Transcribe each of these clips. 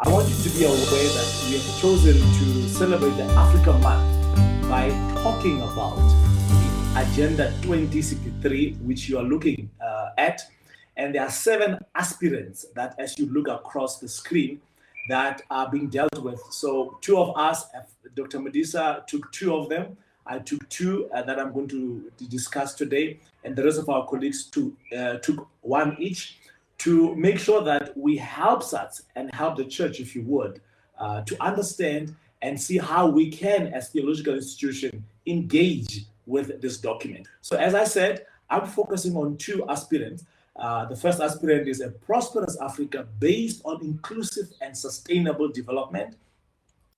I want you to be aware that we have chosen to celebrate the Africa Month by talking about the Agenda 2063, which you are looking at. And there are 7 aspirants that, as you look across the screen, that are being dealt with. So 2 of us, Dr. Medisa took 2 of them. I took 2 that I'm going to discuss today, and the rest of our colleagues took 1 each, to make sure that we help us and help the church, if you would, to understand and see how we can, as theological institution, engage with this document. So as I said, I'm focusing on 2 aspirants. The first aspirant is a prosperous Africa based on inclusive and sustainable development.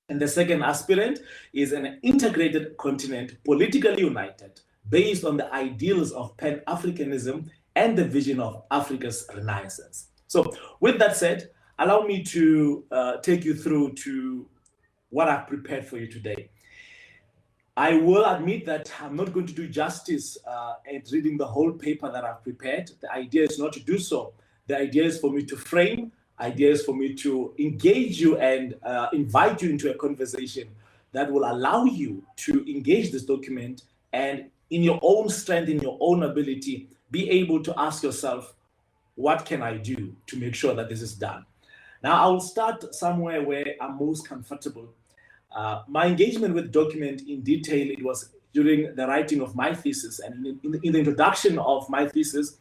And the second aspirant is an integrated continent, politically united, based on the ideals of Pan-Africanism and the vision of Africa's Renaissance. So with that said, allow me to take you through to what I've prepared for you today. I will admit that I'm not going to do justice at reading the whole paper that I've prepared. The idea is not to do so. The idea is for me to frame, idea is for me to engage you and invite you into a conversation that will allow you to engage this document and in your own strength, in your own ability, be able to ask yourself, what can I do to make sure that this is done? Now, I'll start somewhere where I'm most comfortable. My engagement with the document in detail, it was during the writing of my thesis, and in the introduction of my thesis,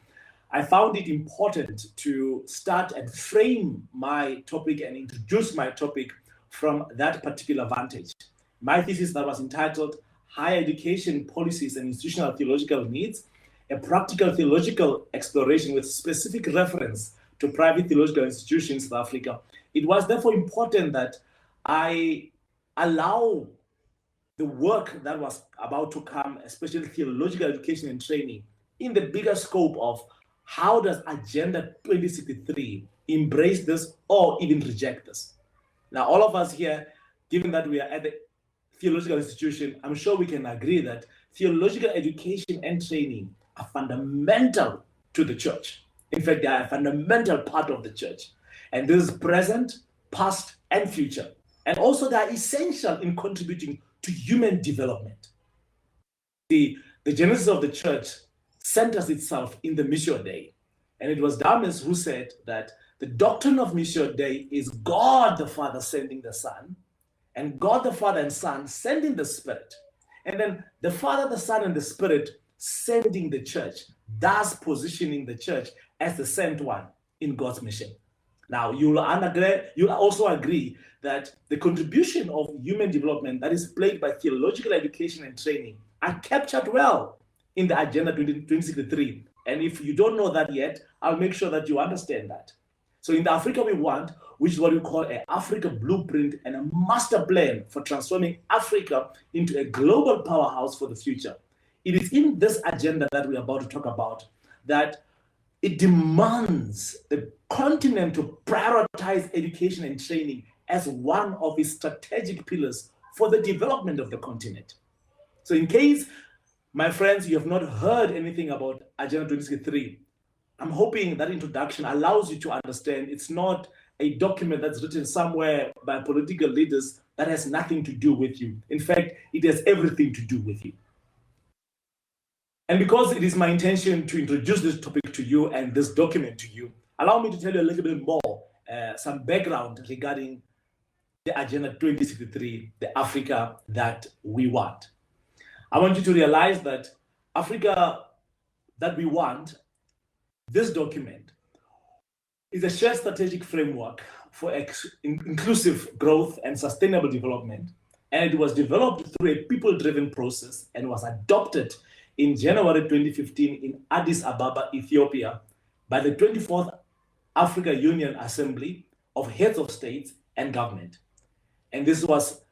I found it important to start and frame my topic and introduce my topic from that particular vantage. My thesis that was entitled Higher Education Policies and Institutional Theological Needs, a practical theological exploration with specific reference to private theological institutions in South Africa. It was therefore important that I allow the work that was about to come, especially theological education and training, in the bigger scope of how does Agenda 2063 embrace this or even reject this? Now, all of us here, given that we are at the theological institution, I'm sure we can agree that theological education and training are fundamental to the church. In fact, they are a fundamental part of the church. And this is present, past, and future. And also they are essential in contributing to human development. The genesis of the church centers itself in the Missio Dei. And it was Damas who said that the doctrine of Missio Dei is God the Father sending the Son, and God the Father and Son sending the Spirit. And then the Father, the Son, and the Spirit sending the church, thus positioning the church as the sent one in God's mission. Now, you'll also agree that the contribution of human development that is played by theological education and training are captured well in the Agenda 2063. And if you don't know that yet, I'll make sure that you understand that. So in the Africa we want, which is what we call an Africa blueprint and a master plan for transforming Africa into a global powerhouse for the future, it is in this agenda that we're about to talk about that it demands the continent to prioritize education and training as one of its strategic pillars for the development of the continent. So in case, my friends, you have not heard anything about Agenda 2063, I'm hoping that introduction allows you to understand it's not a document that's written somewhere by political leaders that has nothing to do with you. In fact, it has everything to do with you. And because it is my intention to introduce this topic to you and this document to you, allow me to tell you a little bit more, some background regarding the Agenda 2063, the Africa that we want. I want you to realize that Africa that we want, this document, is a shared strategic framework for inclusive growth and sustainable development. And it was developed through a people-driven process and was adopted in January 2015 in Addis Ababa, Ethiopia, by the 24th Africa Union Assembly of Heads of States and Government. And this was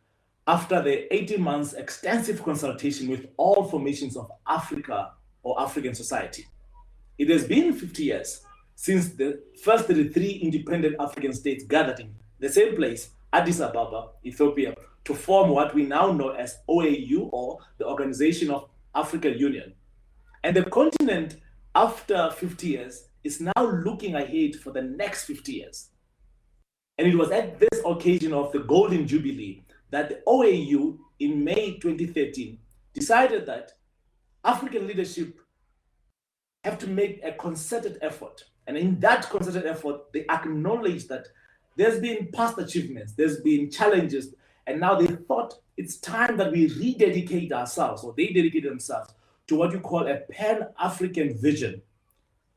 after the 18 months extensive consultation with all formations of Africa or African society. It has been 50 years since the first 33 independent African states gathered in the same place, Addis Ababa, Ethiopia, to form what we now know as OAU, or the Organization of African Union. And the continent, after 50 years, is now looking ahead for the next 50 years. And it was at this occasion of the Golden Jubilee that the OAU in May 2013 decided that African leadership have to make a concerted effort. And in that concerted effort, they acknowledge that there's been past achievements, there's been challenges, and now they thought it's time that we rededicate ourselves, or they dedicate themselves to what you call a Pan-African vision,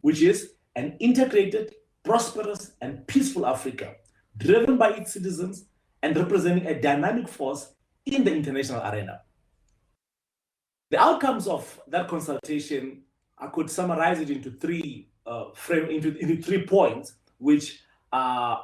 which is an integrated, prosperous, and peaceful Africa, driven by its citizens and representing a dynamic force in the international arena. The outcomes of that consultation, I could summarize it into three into 3 points, which I'll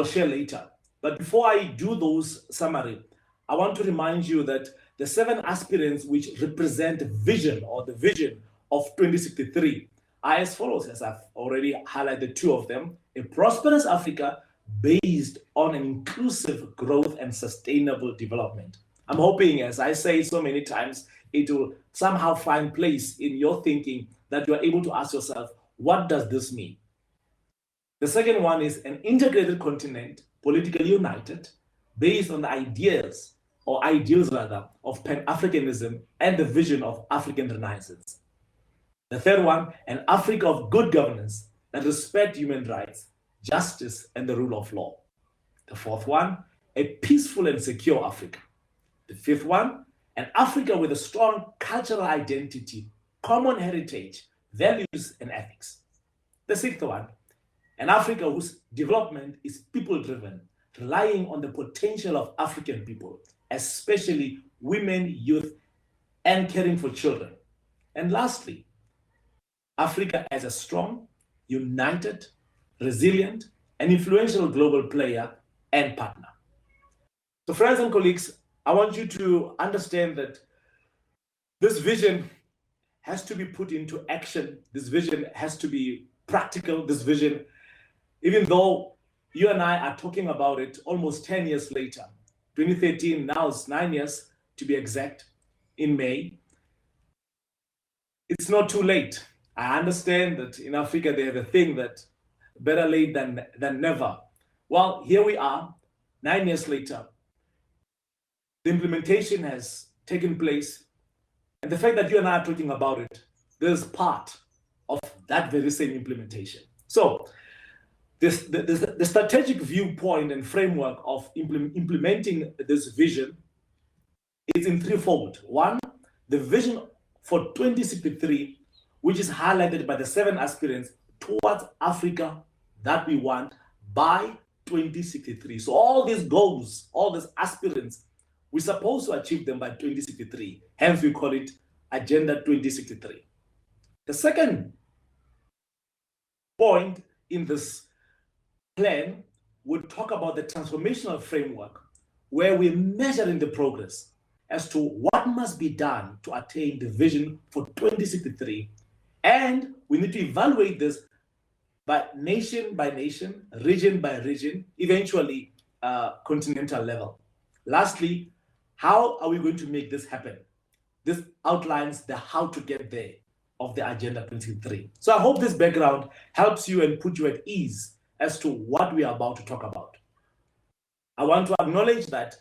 share later. But before I do those summary, I want to remind you that the 7 aspirants which represent vision, or the vision of 2063, are as follows, as I've already highlighted 2 of them: a prosperous Africa based on an inclusive growth and sustainable development. I'm hoping, as I say so many times, it will somehow find place in your thinking, that you are able to ask yourself, what does this mean? The second one is an integrated continent, politically united, based on the ideas, or ideals rather, of Pan-Africanism and the vision of African Renaissance. The third one, an Africa of good governance that respects human rights, justice, and the rule of law. The fourth one, a peaceful and secure Africa. The fifth one, an Africa with a strong cultural identity, common heritage, values, and ethics. The sixth one, an Africa whose development is people-driven, relying on the potential of African people, especially women, youth, and caring for children. And lastly, Africa as a strong, united, resilient, and influential global player and partner. So friends and colleagues, I want you to understand that this vision has to be put into action. This vision has to be practical. This vision, even though you and I are talking about it almost 10 years later, 2013, now it's 9 years to be exact, in May, it's not too late. I understand that in Africa they have a thing that better late than never. Well, here we are, 9 years later. The implementation has taken place, and the fact that you and I are talking about it, this is part of that very same implementation. So the strategic viewpoint and framework of implementing this vision is in threefold. One, the vision for 2063, which is highlighted by the 7 aspirants towards Africa that we want by 2063. So all these goals, all these aspirants, we're supposed to achieve them by 2063. Hence, we call it Agenda 2063. The second point in this plan would talk about the transformational framework, where we're measuring the progress as to what must be done to attain the vision for 2063. And we need to evaluate this by nation, region by region, eventually continental level. Lastly, how are we going to make this happen? This outlines the how to get there of the Agenda 2063. So I hope this background helps you and put you at ease as to what we are about to talk about. I want to acknowledge that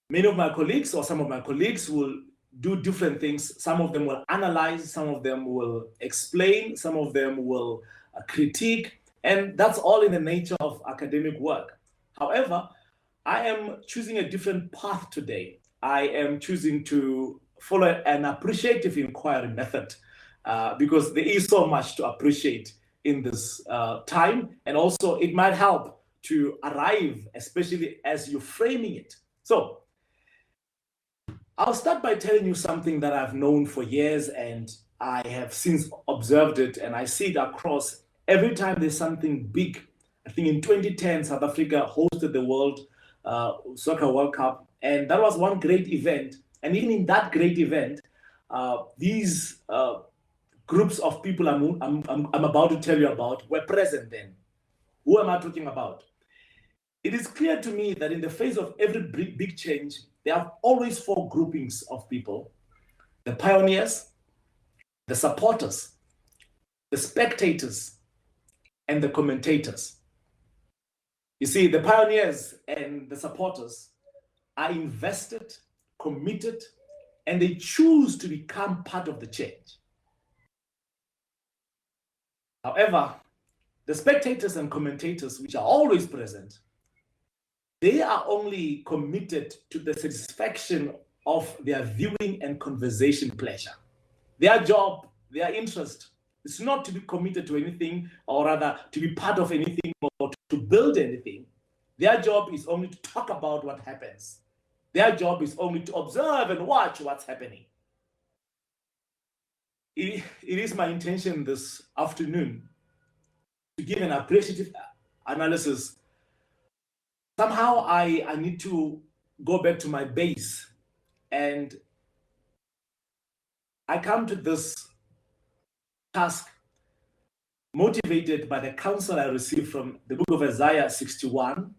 many of my colleagues, or some of my colleagues, will do different things. Some of them will analyze, some of them will explain, some of them will critique, and that's all in the nature of academic work. However, I am choosing a different path today. I am choosing to follow an appreciative inquiry method because there is so much to appreciate in this time, and also it might help to arrive, especially as you're framing it. So I'll start by telling you something that I've known for years, and I have since observed it, and I see it across every time there's something big. I think in 2010, South Africa hosted the World Soccer World Cup, and that was one great event. And even in that great event, these groups of people I'm about to tell you about were present then. Who am I talking about? It is clear to me that in the face of every big change, there are always 4 groupings of people: the pioneers, the supporters, the spectators, and the commentators. You see, the pioneers and the supporters are invested, committed, and they choose to become part of the change. However, the spectators and commentators, which are always present, they are only committed to the satisfaction of their viewing and conversation pleasure. Their job, their interest is not to be committed to anything, or rather to be part of anything or to build anything. Their job is only to talk about what happens. Their job is only to observe and watch what's happening. It is my intention this afternoon to give an appreciative analysis. Somehow I need to go back to my base, and I come to this task motivated by the counsel I received from the book of Isaiah 61,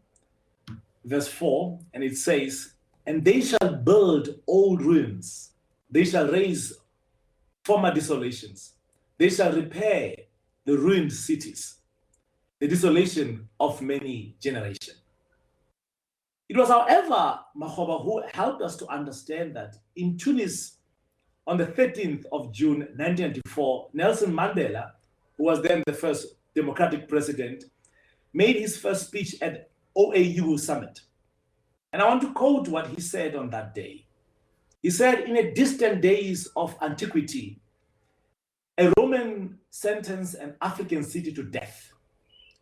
verse 4, and it says, "And they shall build old ruins, they shall raise former desolations, they shall repair the ruined cities, the desolation of many generations." It was, however, Mahoba who helped us to understand that in Tunis, on the 13th of June 1994, Nelson Mandela, who was then the first democratic president, made his first speech at OAU summit. And I want to quote what he said on that day. He said, "In a distant days of antiquity, a Roman sentenced an African city to death.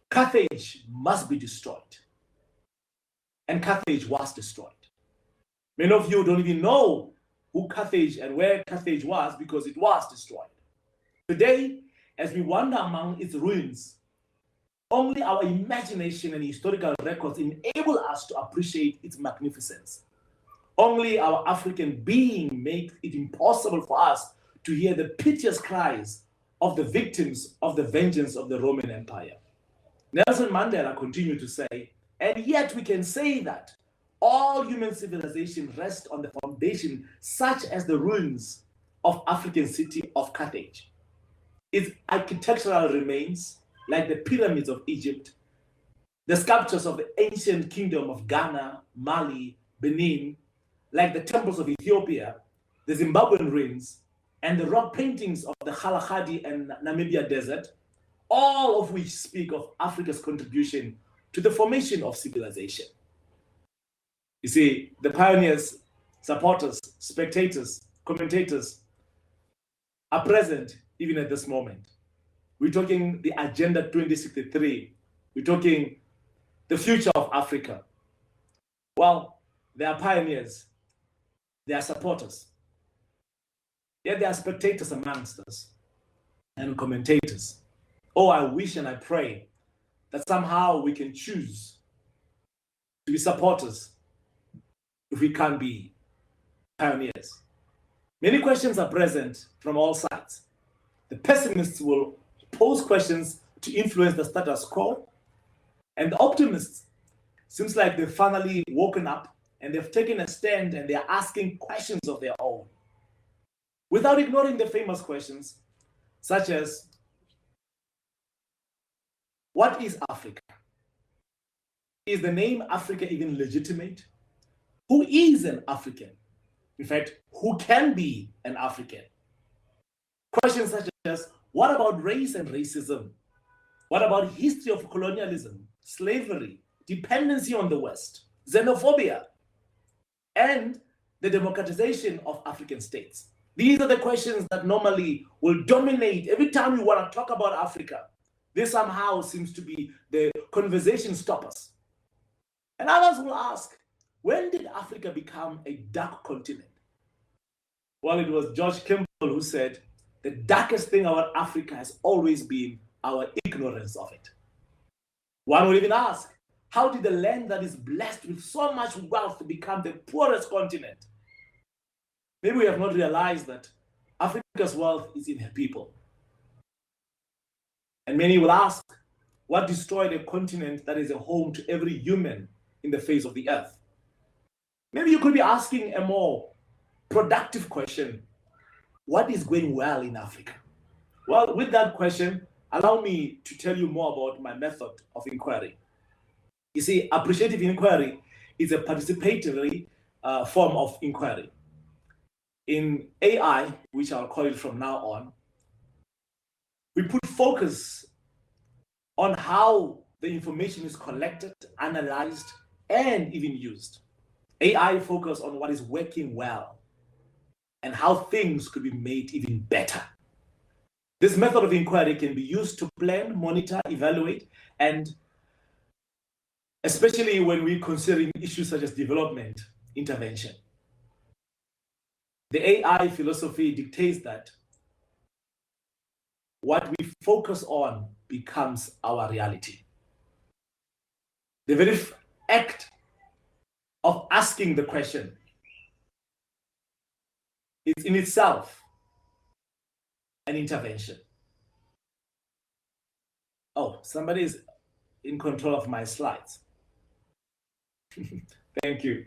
Carthage must be destroyed." And Carthage was destroyed. Many of you don't even know who Carthage and where Carthage was because it was destroyed. Today, as we wander among its ruins, only our imagination and historical records enable us to appreciate its magnificence. Only our African being makes it impossible for us to hear the piteous cries of the victims of the vengeance of the Roman Empire. Nelson Mandela continued to say, "And yet we can say that all human civilization rests on the foundation such as the ruins of African city of Carthage. Its architectural remains, like the pyramids of Egypt, the sculptures of the ancient kingdom of Ghana, Mali, Benin, like the temples of Ethiopia, the Zimbabwean ruins, and the rock paintings of the Kalahari and Namibia desert, all of which speak of Africa's contribution to the formation of civilization." You see, the pioneers, supporters, spectators, commentators are present even at this moment. We're talking the Agenda 2063. We're talking the future of Africa. Well, they are pioneers, they are supporters, yet they are spectators amongst us and commentators. Oh, I wish and I pray that somehow we can choose to be supporters if we can't be pioneers. Many questions are present from all sides. The pessimists will pose questions to influence the status quo, and the optimists seems like they've finally woken up and they've taken a stand and they're asking questions of their own, without ignoring the famous questions such as, what is Africa? Is the name Africa even legitimate? Who is an African? In fact, who can be an African? Questions such as, what about race and racism? What about history of colonialism, slavery, dependency on the West, xenophobia, and the democratization of African states? These are the questions that normally will dominate every time we want to talk about Africa. This somehow seems to be the conversation stoppers. And others will ask, when did Africa become a dark continent? Well, it was George Campbell who said, the darkest thing about Africa has always been our ignorance of it. One would even ask, how did the land that is blessed with so much wealth become the poorest continent? Maybe we have not realized that Africa's wealth is in her people. And many will ask, what destroyed a continent that is a home to every human in the face of the earth? Maybe you could be asking a more productive question. What is going well in Africa? Well, with that question, allow me to tell you more about my method of inquiry. You see, appreciative inquiry is a participatory form of inquiry. In AI, which I'll call it from now on, we put focus on how the information is collected, analyzed, and even used. AI focus on what is working well and how things could be made even better. This method of inquiry can be used to plan, monitor, evaluate, and especially when we're considering issues such as development intervention. The AI philosophy dictates that what we focus on becomes our reality. The very act of asking the question is in itself an intervention. Oh, somebody is in control of my slides. Thank you.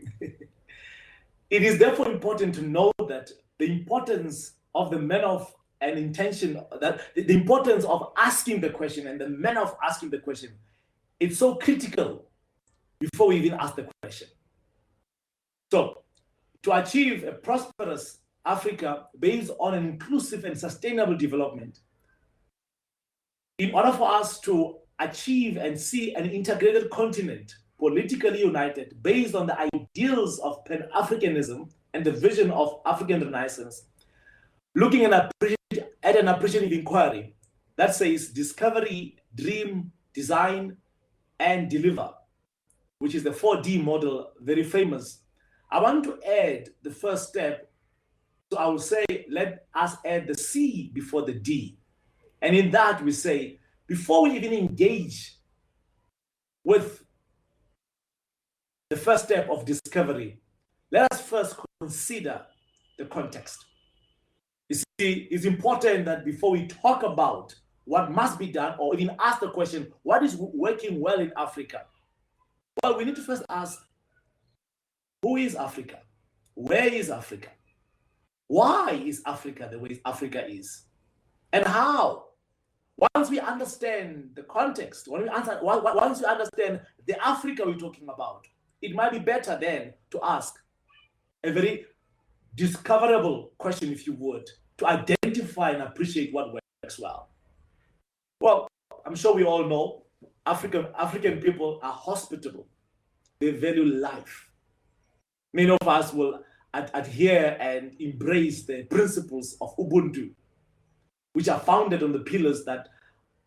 It is therefore important to know that the importance of the manner of an intention, that the importance of asking the question and the manner of asking the question, it's so critical before we even ask the question. So, to achieve a prosperous Africa based on an inclusive and sustainable development, in order for us to achieve and see an integrated continent politically united based on the ideals of Pan-Africanism and the vision of African Renaissance, looking at an appreciative inquiry that says discovery, dream, design, and deliver, which is the 4D model, very famous. I want to add the first step. So I will say, let us add the C before the D. And in that we say, before we even engage with the first step of discovery, let us first consider the context. You see, it's important that before we talk about what must be done or even ask the question, what is working well in Africa? Well, we need to first ask, who is Africa? Where is Africa? Why is Africa the way Africa is? And how? Once we understand the context, once we understand the Africa we're talking about, it might be better then to ask a very discoverable question, if you would, to identify and appreciate what works well. Well, I'm sure we all know African people are hospitable. They value life. Many of us will adhere and embrace the principles of Ubuntu, which are founded on the pillars that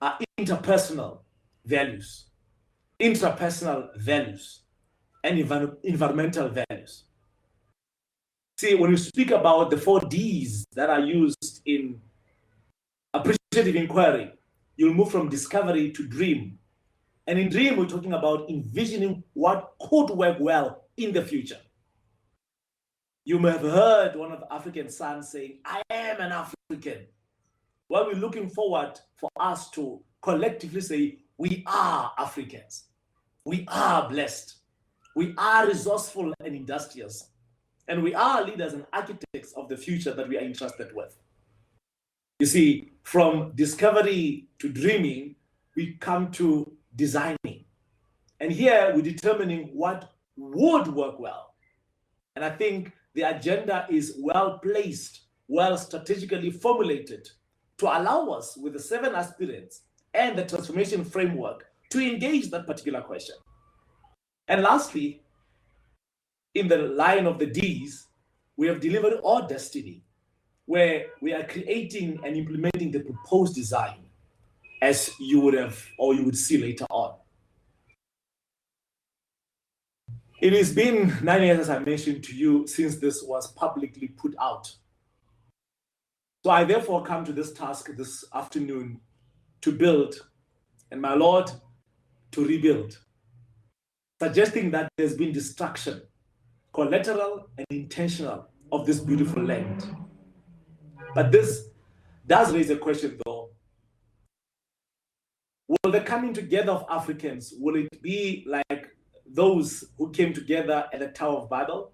are interpersonal values, intrapersonal values, and environmental values. See, when we speak about the 4Ds that are used in appreciative inquiry, you'll move from discovery to dream. And in dream, we're talking about envisioning what could work well in the future. You may have heard one of the African sons saying, I am an African. Well, we're looking forward for us to collectively say, we are Africans. We are blessed. We are resourceful and industrious. And we are leaders and architects of the future that we are entrusted with. You see, from discovery to dreaming, we come to designing. And here we're determining what would work well. And I think the agenda is well placed, well strategically formulated to allow us with the 7 aspirants and the transformation framework to engage that particular question. And lastly, in the line of the Ds, we have delivered our destiny, where we are creating and implementing the proposed design, as you would have or you would see later on. It has been 9 years, as I mentioned to you, since this was publicly put out. So I therefore come to this task this afternoon to build, and my Lord, to rebuild, suggesting that there's been destruction, collateral and intentional, of this beautiful land. But this does raise a question though. Will the coming together of Africans, will it be like those who came together at the Tower of Babel?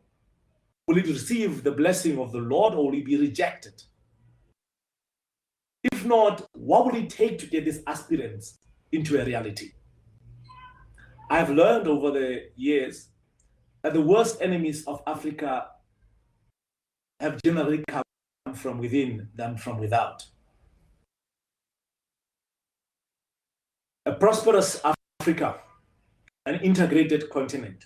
Will it receive the blessing of the Lord, or will it be rejected? If not, what will it take to get these aspirants into a reality? I've learned over the years that the worst enemies of Africa have generally come from within than from without. A prosperous Africa, an integrated continent.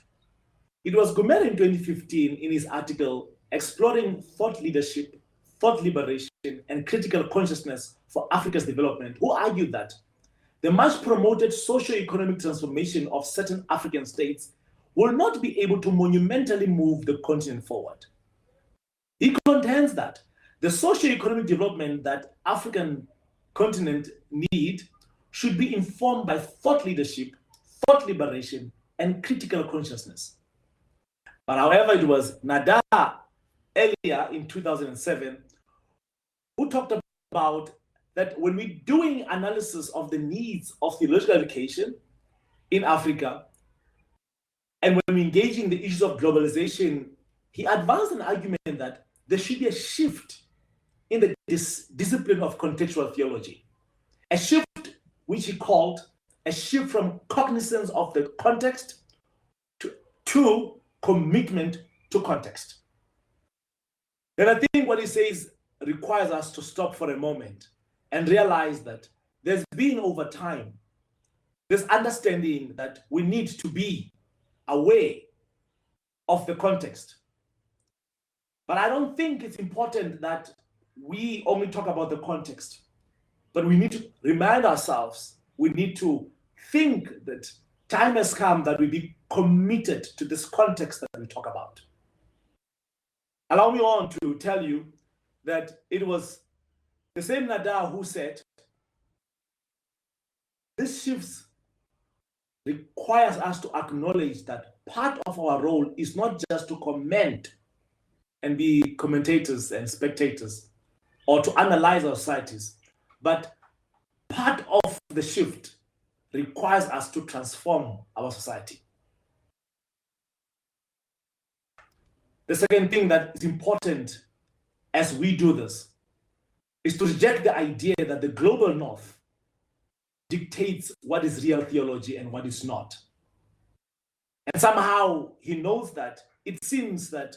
It was Gumere in 2015 in his article, Exploring Thought Leadership, Thought Liberation, and Critical Consciousness for Africa's Development, who argued that the much promoted socio-economic transformation of certain African states will not be able to monumentally move the continent forward. He contends that the socio-economic development that African continent need should be informed by thought leadership, thought liberation, and critical consciousness. But however, it was Nada earlier in 2007 who talked about that when we're doing analysis of the needs of theological education in Africa, and when we're engaging the issues of globalization, he advanced an argument that there should be a shift in the discipline of contextual theology, a shift which he called a shift from cognizance of the context to commitment to context. Then I think what he says requires us to stop for a moment and realize that there's been over time this understanding that we need to be aware of the context. But I don't think it's important that we only talk about the context, but we need to remind ourselves, we need to think that time has come that we be committed to this context that we talk about. Allow me on to tell you that it was the same Nada who said, this shifts requires us to acknowledge that part of our role is not just to comment and be commentators and spectators or to analyze our societies, but part of the shift requires us to transform our society. The second thing that is important as we do this is to reject the idea that the global north dictates what is real theology and what is not. And somehow he knows that it seems that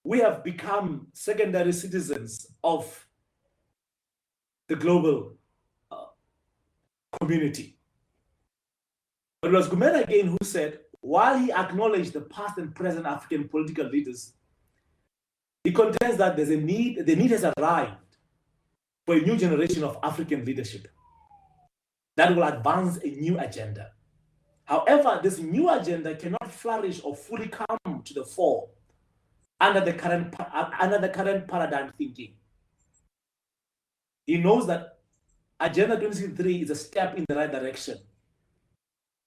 we have become secondary citizens of the global community. But it was Gumere again who said, while he acknowledged the past and present African political leaders, he contends that there's a need, the need has arrived for a new generation of African leadership that will advance a new agenda. However, this new agenda cannot flourish or fully come to the fore under the current paradigm thinking. He knows that Agenda 2063 is a step in the right direction,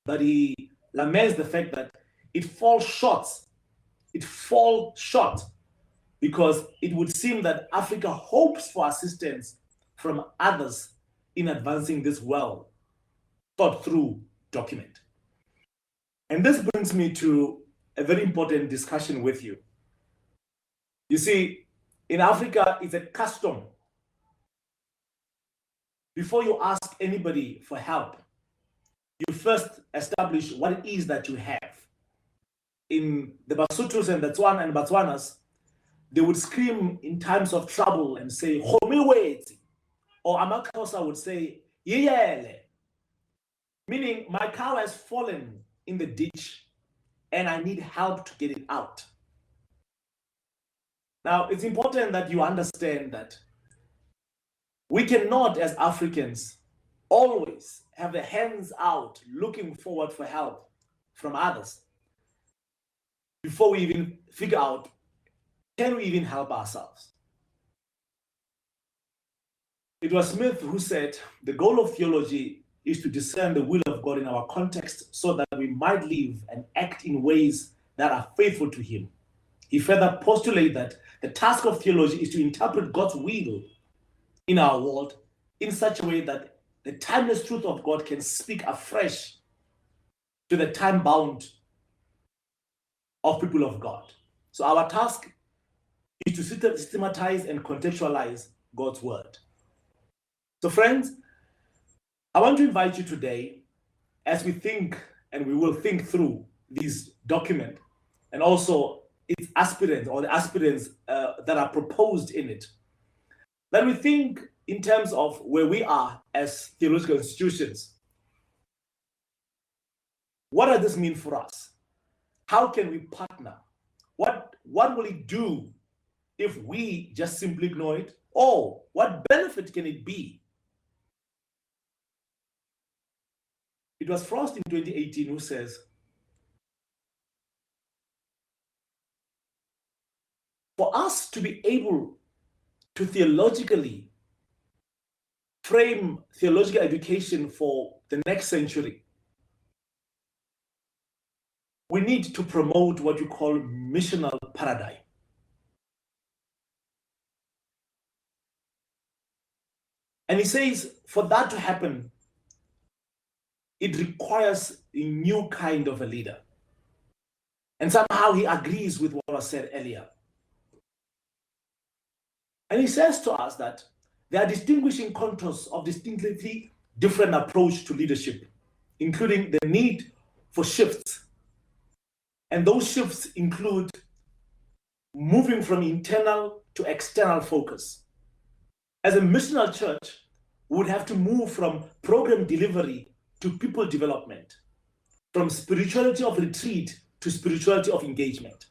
but he laments the fact that it falls short. It falls short because it would seem that Africa hopes for assistance from others in advancing this well thought through document. And this brings me to a very important discussion with you. You see, in Africa, it's a custom. Before you ask anybody for help, you first establish what it is that you have. In the Basutus and the Tswana and Batswanas, they would scream in times of trouble and say, "Homiweti," or Amakaosa would say, "Yeyele," meaning my cow has fallen in the ditch and I need help to get it out. Now, it's important that you understand that we cannot, as Africans, always have the hands out looking forward for help from others before we even figure out, can we even help ourselves? It was Smith who said, the goal of theology is to discern the will of God in our context so that we might live and act in ways that are faithful to Him. He further postulated that the task of theology is to interpret God's will in our world in such a way that the timeless truth of God can speak afresh to the time bound of people of God. So our task is to systematize and contextualize God's word. So friends, I want to invite you today, as we think and we will think through this document and also its aspirants or the aspirants that are proposed in it. Then we think in terms of where we are as theological institutions. What does this mean for us? How can we partner? What will it do if we just simply ignore it? Or what benefit can it be? It was Frost in 2018 who says, for us to be able to theologically frame theological education for the next century, we need to promote what you call missional paradigm. And he says, for that to happen, it requires a new kind of a leader. And somehow he agrees with what was said earlier. And he says to us that there are distinguishing contours of distinctly different approach to leadership, including the need for shifts. And those shifts include moving from internal to external focus. As a missional church, we would have to move from program delivery to people development, from spirituality of retreat to spirituality of engagement,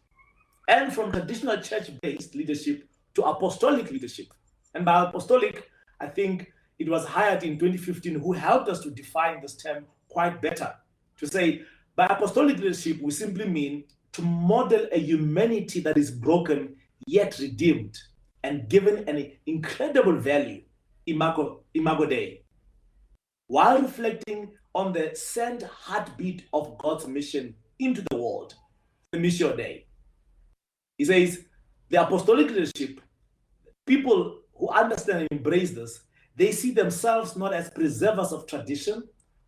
and from traditional church-based leadership to apostolic leadership. And by apostolic, I think it was Hyatt in 2015 who helped us to define this term quite better, to say, by apostolic leadership, we simply mean to model a humanity that is broken yet redeemed and given an incredible value, imago Dei, while reflecting on the sent heartbeat of God's mission into the world, the Missio Dei. He says, the apostolic leadership, people who understand and embrace this, they see themselves not as preservers of tradition,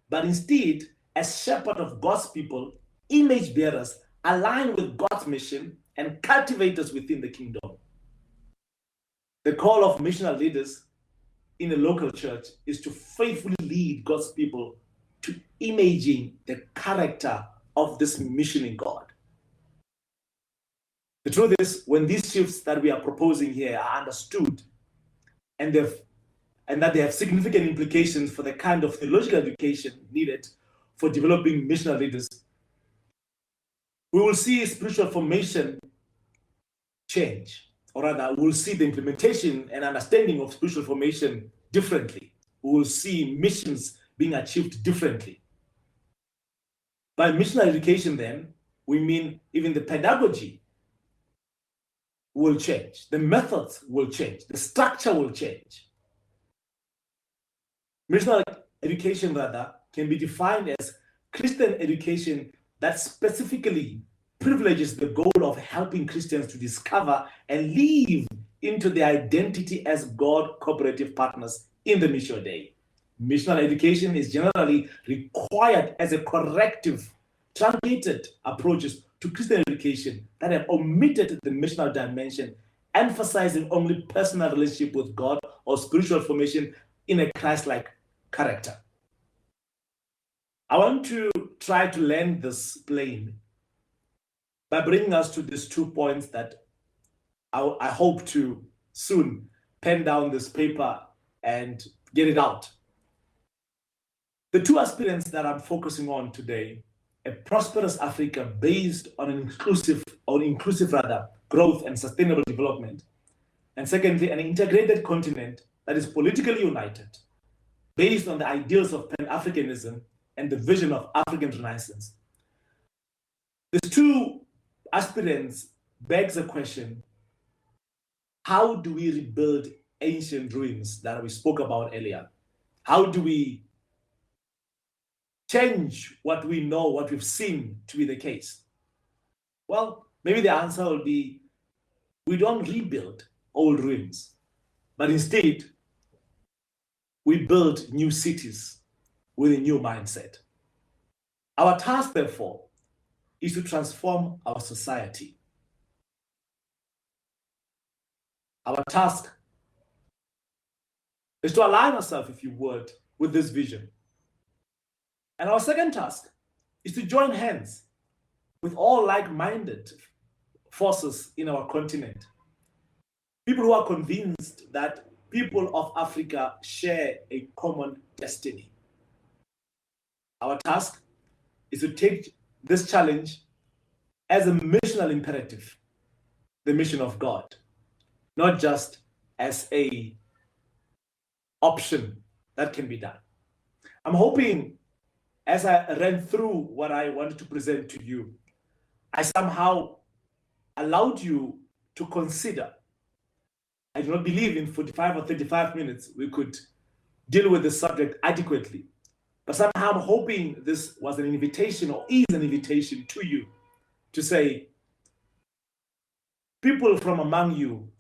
but instead as shepherds of God's people, image bearers, aligned with God's mission, and cultivators within the kingdom. The call of missional leaders in a local church is to faithfully lead God's people to imaging the character of this mission in God. The truth is, when these shifts that we are proposing here are understood and that they have significant implications for the kind of theological education needed for developing missional leaders, we will see spiritual formation change, or rather, we will see the implementation and understanding of spiritual formation differently. We will see missions being achieved differently. By missional education, then, we mean even the pedagogy will change, the methods will change, the structure will change. Missional education, rather, can be defined as Christian education that specifically privileges the goal of helping Christians to discover and live into their identity as God cooperative partners in the Missio Dei. Missional education is generally required as a corrective, truncated approaches to Christian education that have omitted the missional dimension, emphasizing only personal relationship with God or spiritual formation in a Christ-like character. I want to try to land this plane by bringing us to these 2 points that I hope to soon pen down this paper and get it out. The 2 aspirants that I'm focusing on today: a prosperous Africa based on inclusive growth and sustainable development. And secondly, an integrated continent that is politically united, based on the ideals of Pan-Africanism and the vision of African Renaissance. These 2 aspirants begs the question: how do we rebuild ancient ruins that we spoke about earlier? How do we change what we know, what we've seen to be the case? Well, maybe the answer will be, we don't rebuild old ruins, but instead, we build new cities with a new mindset. Our task, therefore, is to transform our society. Our task is to align ourselves, if you would, with this vision. And our second task is to join hands with all like-minded forces in our continent. People who are convinced that people of Africa share a common destiny. Our task is to take this challenge as a missional imperative, the mission of God, not just as a option that can be done. I'm hoping, as I ran through what I wanted to present to you, I somehow allowed you to consider. I do not believe in 45 or 35 minutes we could deal with the subject adequately. But somehow I'm hoping this was an invitation, or is an invitation to you, to say, people from among you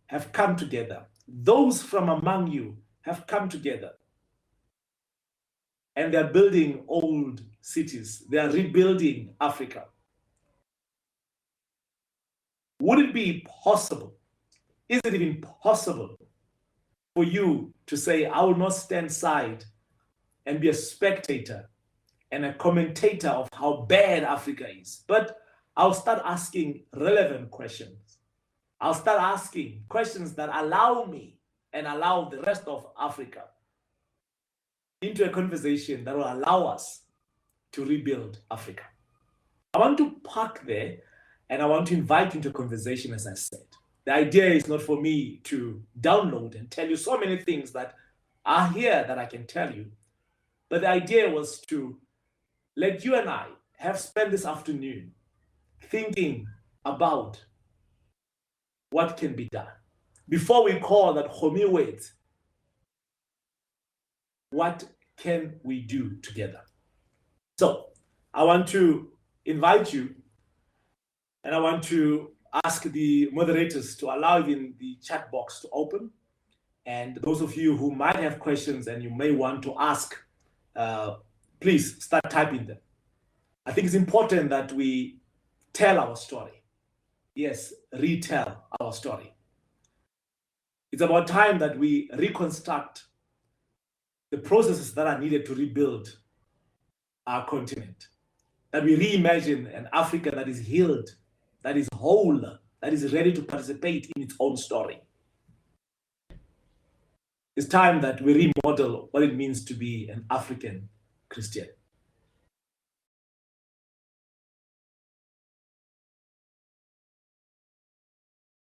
have come together. Those from among you have come together. And they're building old cities. They are rebuilding Africa. Would it be possible? Is it even possible for you to say, I will not stand aside and be a spectator and a commentator of how bad Africa is, but I'll start asking relevant questions. I'll start asking questions that allow me and allow the rest of Africa into a conversation that will allow us to rebuild Africa. I want to park there, and I want to invite you into a conversation, as I said. The idea is not for me to download and tell you so many things that are here that I can tell you, but the idea was to let you and I have spent this afternoon thinking about what can be done. Before we call that homie weight, what can we do together? So I want to invite you, and I want to ask the moderators to allow even the chat box to open. And those of you who might have questions and you may want to ask, please start typing them. I think it's important that we tell our story. Yes, retell our story. It's about time that we reconstruct the processes that are needed to rebuild our continent, that we reimagine an Africa that is healed, that is whole, that is ready to participate in its own story. It's time that we remodel what it means to be an African Christian.